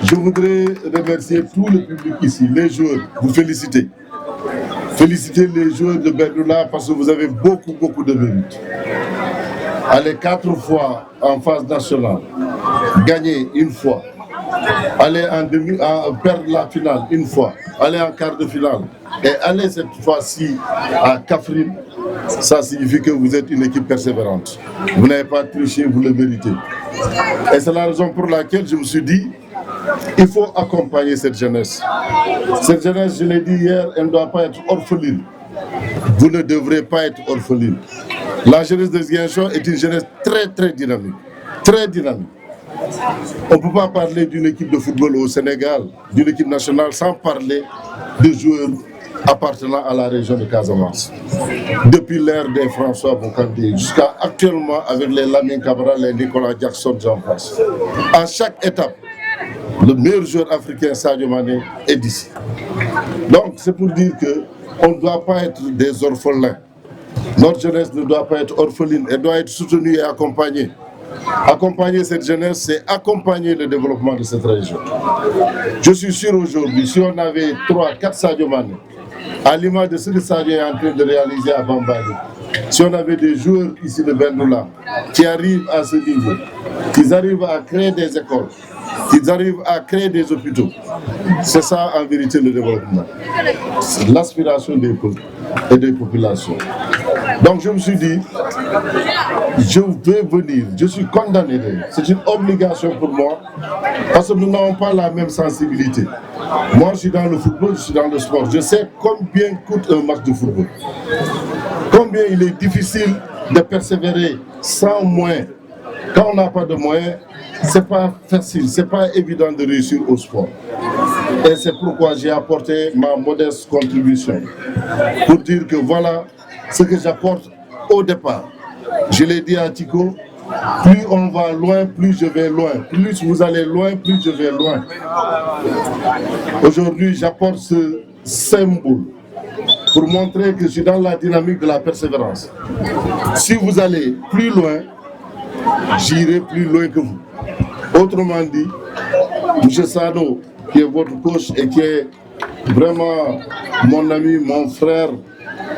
Je voudrais remercier tout le public ici, les joueurs, vous féliciter. Féliciter les joueurs de Bendoula parce que vous avez beaucoup de mérite. Aller 4 fois en phase nationale, gagner une fois, aller perdre la finale une fois, aller en quart de finale et aller cette fois-ci à Kaffrine, ça signifie que vous êtes une équipe persévérante. Vous n'avez pas triché, vous le méritez. Et c'est la raison pour laquelle je me suis dit, il faut accompagner cette jeunesse. Cette jeunesse, je l'ai dit hier, elle ne doit pas être orpheline. Vous ne devrez pas être orpheline. La jeunesse de Ziguinchor est une jeunesse très dynamique. Très dynamique. On ne peut pas parler d'une équipe de football au Sénégal, d'une équipe nationale, sans parler de joueurs appartenant à la région de Casamance. Depuis l'ère des François Bocandé jusqu'à actuellement avec les Lamine Camara, les Nicolas Jackson, j'en passe. À chaque étape, le meilleur joueur africain, Sadio Mané, est d'ici. Donc c'est pour dire qu'on ne doit pas être des orphelins. Notre jeunesse ne doit pas être orpheline, elle doit être soutenue et accompagnée. Accompagner cette jeunesse, c'est accompagner le développement de cette région. Je suis sûr aujourd'hui, si on avait 3-4 Sadio Mané, à l'image de ce que Sadio est en train de réaliser à Bambali, si on avait des joueurs ici de Bendoula qui arrivent à ce niveau, qu'ils arrivent à créer des écoles, qu'ils arrivent à créer des hôpitaux, c'est ça en vérité le développement. C'est l'aspiration des peuples et des populations. Donc je me suis dit, je vais venir, je suis condamné, c'est une obligation pour moi, parce que nous n'avons pas la même sensibilité. Moi je suis dans le football, je suis dans le sport, je sais combien coûte un match de football, combien il est difficile de persévérer sans moyens. Quand on n'a pas de moyens, c'est pas facile, c'est pas évident de réussir au sport. Et c'est pourquoi j'ai apporté ma modeste contribution pour dire que voilà ce que j'apporte au départ. Je l'ai dit à Tico, plus on va loin, plus je vais loin. Plus vous allez loin, plus je vais loin. Aujourd'hui, j'apporte ce symbole pour montrer que je suis dans la dynamique de la persévérance. Si vous allez plus loin, j'irai plus loin que vous. Autrement dit, M. Sano, qui est votre coach et qui est vraiment mon ami, mon frère,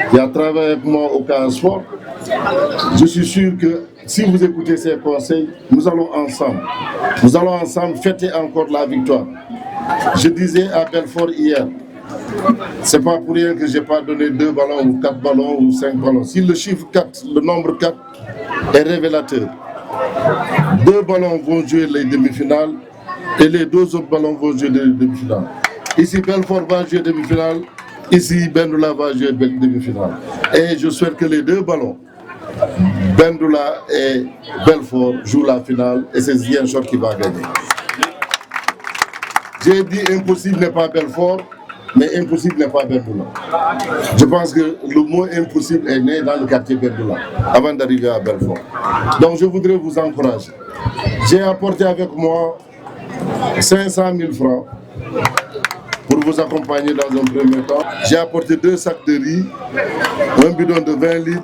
qui a travaillé avec moi au Casa Sport, je suis sûr que si vous écoutez ces conseils, nous allons ensemble fêter encore la victoire. Je disais à Belfort hier, c'est pas pour rien que je n'ai pas donné 2 ballons ou 4 ballons ou 5 ballons. Si le chiffre 4, le nombre 4 est révélateur, 2 ballons vont jouer les demi-finales et les 2 autres ballons vont jouer les demi-finales. Ici, Belfort va jouer demi-finale. Ici, Bendoula va jouer demi-finale. Et je souhaite que les 2 ballons, Bendoula et Belfort, jouent la finale et c'est Ziguinchor qui va gagner. J'ai dit impossible n'est pas Belfort, mais impossible n'est pas Bendoula. Je pense que le mot impossible est né dans le quartier Bendoula, avant d'arriver à Belfort. Donc je voudrais vous encourager. J'ai apporté avec moi 500 000 francs pour vous accompagner dans un premier temps. J'ai apporté 2 sacs de riz, un bidon de 20 litres.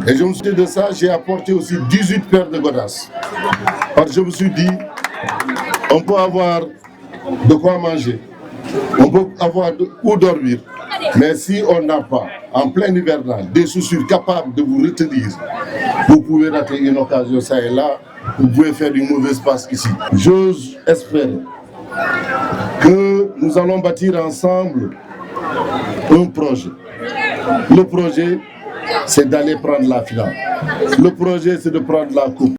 Et je me suis dit de ça, j'ai apporté aussi 18 paires de godasses. Parce que je me suis dit, on peut avoir de quoi manger, on peut avoir où dormir, mais si on n'a pas, en plein hivernal, des chaussures capables de vous retenir, vous pouvez rater une occasion ça et là, vous pouvez faire une mauvaise passe ici. J'ose espérer que nous allons bâtir ensemble un projet. Le projet, c'est d'aller prendre la finale. Le projet, c'est de prendre la coupe.